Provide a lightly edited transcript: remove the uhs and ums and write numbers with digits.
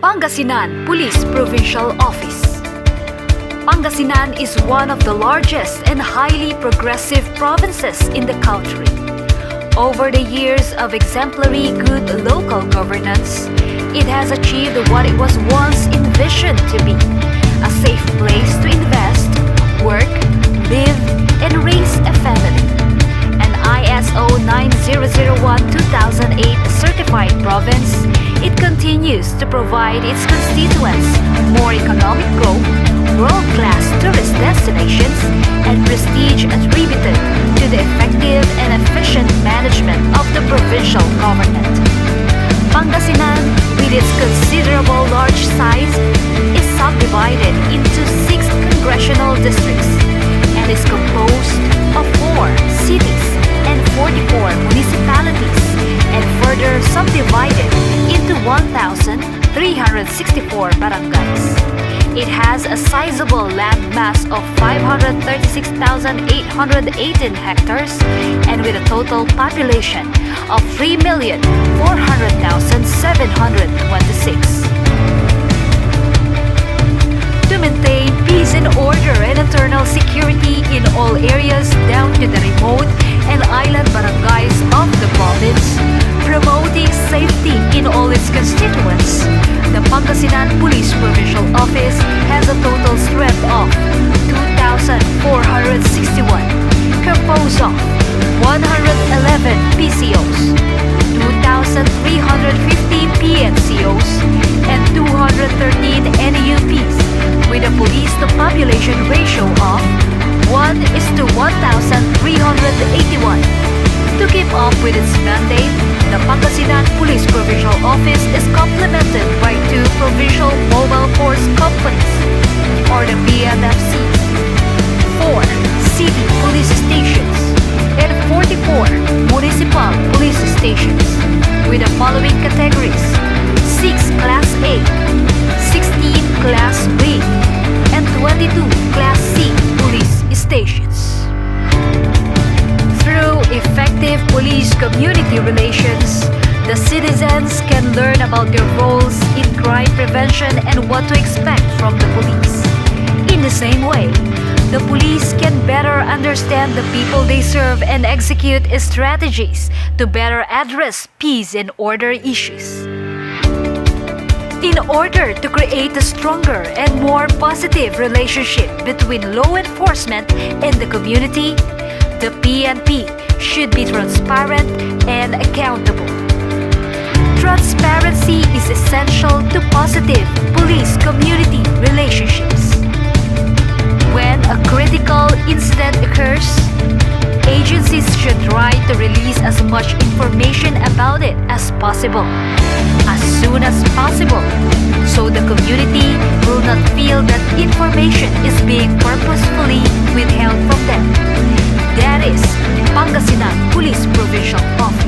Pangasinan Police Provincial Office. Pangasinan is one of the largest and highly progressive provinces in the country. Over the years of exemplary good local governance, it has achieved what it was once envisioned to be: a safe place to invest, work, live, and raise a family. An ISO 9001-2008 certified province, it continues to provide its constituents more economic growth, world-class tourist destinations, and prestige attributed to the effective and efficient management of the provincial government. Pangasinan, with its considerable large size, is subdivided into 6 congressional districts and is composed of 4 cities and 44 municipalities, and further subdivided into 1,364 barangays. It has a sizable land mass of 536,818 hectares and with a total population of 3,400,726. To maintain peace and order and internal security in all areas down to the remote and island barangays of the province, promoting safety in all its constituents, the Pangasinan Police Provincial Office has a total strength of 2,461, composed of 111 PCOs, 2,350 PNCOs, and 213 NUPs, with a police-to-population ratio of 1:1,381. To keep up with its mandate, the Pangasinan Police Provincial Office is complemented by 2 provincial mobile force companies, or the PMFCs, 4 city police stations, and 44 municipal police stations, with the following categories: 6 Class A, 16 Class B, and 22 Class C police stations. Through effective police-community relations, the citizens can learn about their roles in crime prevention and what to expect from the police. In the same way, the police can better understand the people they serve and execute strategies to better address peace and order issues. In order to create a stronger and more positive relationship between law enforcement and the community, the PNP should be transparent and accountable. Transparency is essential to positive police-community relationships. When a critical incident occurs, agencies should try to release as much information about it as possible, as soon as possible, so the community will not feel that information is being purposefully withheld from them. That is Pangasinan Police Provincial Office.